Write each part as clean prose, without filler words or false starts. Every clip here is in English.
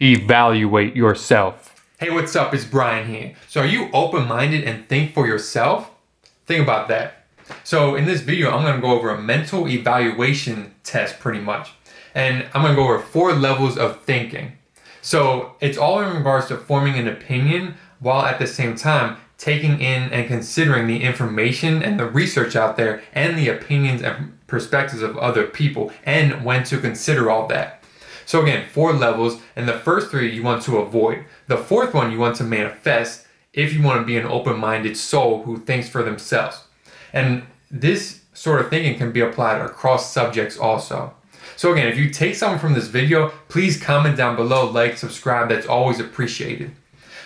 evaluate yourself. Hey, what's up? It's Brian here. So are you open-minded and think for yourself? Think about that. So in this video, I'm going to go over a mental evaluation test pretty much. And I'm going to go over 4 levels of thinking. So it's all in regards to forming an opinion while at the same time taking in and considering the information and the research out there and the opinions and perspectives of other people and when to consider all that. So again, 4 levels, and the first 3 you want to avoid. The 4th one you want to manifest if you want to be an open-minded soul who thinks for themselves. And this sort of thinking can be applied across subjects also. So again, if you take something from this video, please comment down below, like, subscribe, that's always appreciated.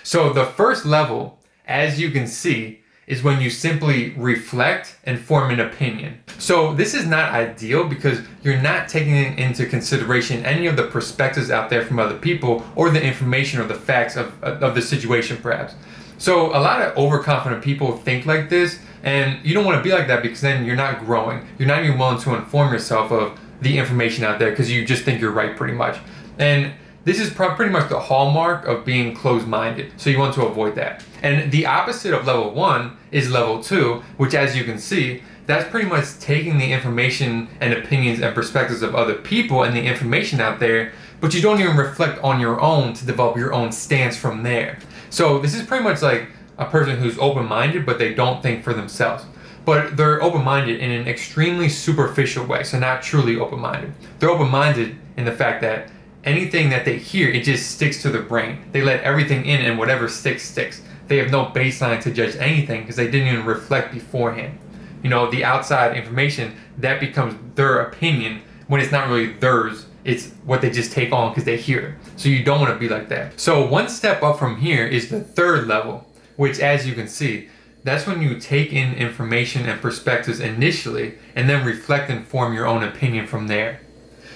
So the first level, as you can see, is when you simply reflect and form an opinion. So this is not ideal because you're not taking into consideration any of the perspectives out there from other people or the information or the facts of the situation perhaps. So a lot of overconfident people think like this, and you don't want to be like that because then you're not growing. You're not even willing to inform yourself of the information out there because you just think you're right pretty much. And this is pretty much the hallmark of being closed-minded, so you want to avoid that. And the opposite of level 1 is level 2, which as you can see, that's pretty much taking the information and opinions and perspectives of other people and the information out there, but you don't even reflect on your own to develop your own stance from there. So this is pretty much like a person who's open-minded, but they don't think for themselves. But they're open-minded in an extremely superficial way, so not truly open-minded. They're open-minded in the fact that anything that they hear, it just sticks to their brain. They let everything in and whatever sticks, sticks. They have no baseline to judge anything because they didn't even reflect beforehand. You know, the outside information, that becomes their opinion when it's not really theirs. It's what they just take on because they hear it. So you don't want to be like that. So one step up from here is the 3rd level, which as you can see, that's when you take in information and perspectives initially and then reflect and form your own opinion from there.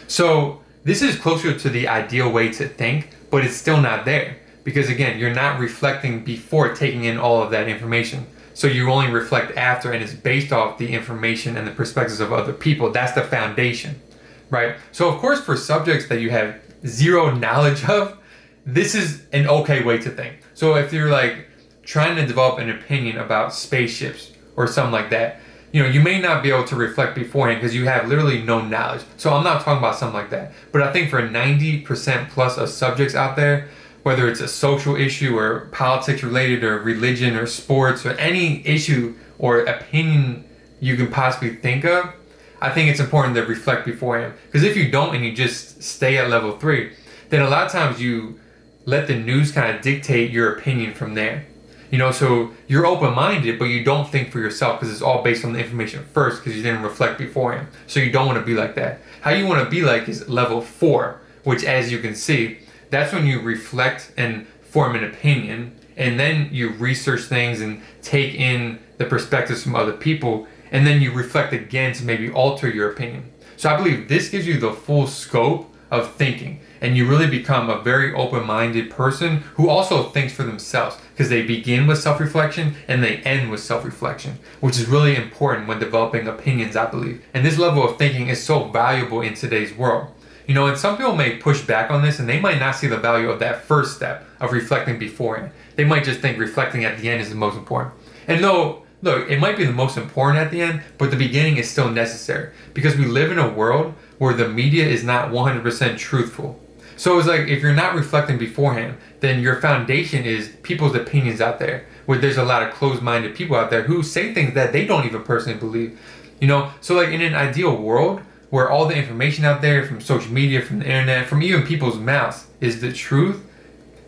So this is closer to the ideal way to think, but it's still not there. Because again, you're not reflecting before taking in all of that information. So you only reflect after, and it's based off the information and the perspectives of other people. That's the foundation, right? So of course, for subjects that you have 0 knowledge of, this is an okay way to think. So if you're like trying to develop an opinion about spaceships or something like that, you know, you may not be able to reflect beforehand because you have literally no knowledge. So I'm not talking about something like that. But I think for 90% plus of subjects out there, whether it's a social issue or politics related or religion or sports or any issue or opinion you can possibly think of, I think it's important to reflect beforehand. Because if you don't and you just stay at level 3, then a lot of times you let the news kind of dictate your opinion from there. You know, so you're open-minded, but you don't think for yourself because it's all based on the information first because you didn't reflect beforehand. So you don't want to be like that. How you want to be like is level 4, which as you can see, that's when you reflect and form an opinion, and then you research things and take in the perspectives from other people, and then you reflect again to maybe alter your opinion. So I believe this gives you the full scope of thinking, and you really become a very open-minded person who also thinks for themselves because they begin with self-reflection and they end with self-reflection, which is really important when developing opinions, I believe. And this level of thinking is so valuable in today's world. You know, and some people may push back on this and they might not see the value of that first step of reflecting beforehand. They might just think reflecting at the end is the most important. And though, look, it might be the most important at the end, but the beginning is still necessary because we live in a world where the media is not 100% truthful. So it's like if you're not reflecting beforehand, then your foundation is people's opinions out there, where there's a lot of closed-minded people out there who say things that they don't even personally believe. You know, so like in an ideal world where all the information out there from social media, from the internet, from even people's mouths is the truth,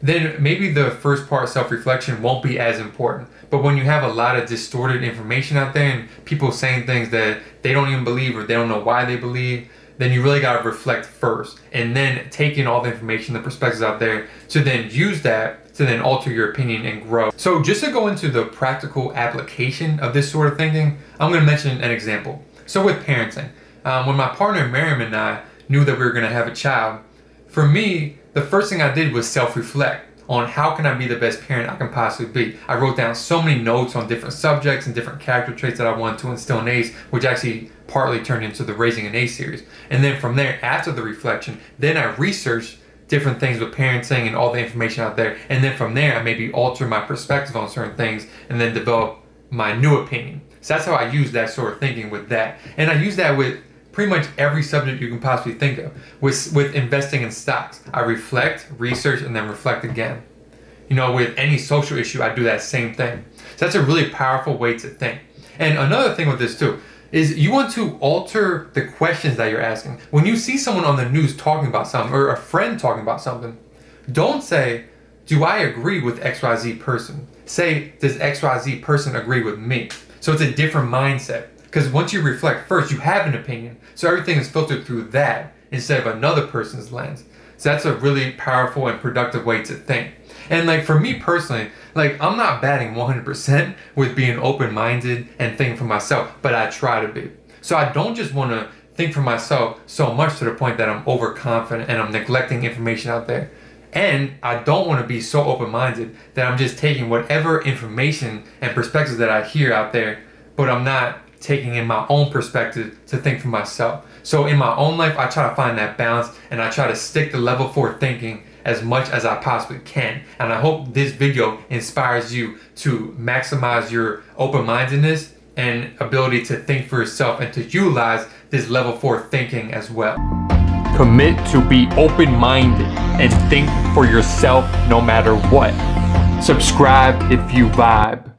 then maybe the first part, self-reflection, won't be as important. But when you have a lot of distorted information out there and people saying things that they don't even believe or they don't know why they believe, then you really got to reflect first and then take in all the information, the perspectives out there to then use that to then alter your opinion and grow. So just to go into the practical application of this sort of thinking, I'm going to mention an example. So with parenting, when my partner Miriam and I knew that we were going to have a child, for me, the first thing I did was self-reflect on how can I be the best parent I can possibly be. I wrote down so many notes on different subjects and different character traits that I wanted to instill in Ace, which actually partly turned into the Raising an Ace series. And then from there, after the reflection, then I researched different things with parenting and all the information out there. And then from there, I maybe alter my perspective on certain things and then develop my new opinion. So that's how I use that sort of thinking with that. And I use that with pretty much every subject you can possibly think of. With investing in stocks, I reflect, research, and then reflect again. With any social issue, I do that same thing. So that's a really powerful way to think. And another thing with this too, is you want to alter the questions that you're asking. When you see someone on the news talking about something, or a friend talking about something, don't say, do I agree with XYZ person? Say, does XYZ person agree with me? So it's a different mindset. Because once you reflect first, you have an opinion. So everything is filtered through that instead of another person's lens. So that's a really powerful and productive way to think. And for me personally, I'm not batting 100% with being open-minded and thinking for myself, but I try to be. So I don't just want to think for myself so much to the point that I'm overconfident and I'm neglecting information out there. And I don't want to be so open-minded that I'm just taking whatever information and perspectives that I hear out there, but I'm not taking in my own perspective to think for myself. So in my own life, I try to find that balance and I try to stick to level 4 thinking as much as I possibly can. And I hope this video inspires you to maximize your open-mindedness and ability to think for yourself and to utilize this level 4 thinking as well. Commit to be open-minded and think for yourself no matter what. Subscribe if you vibe.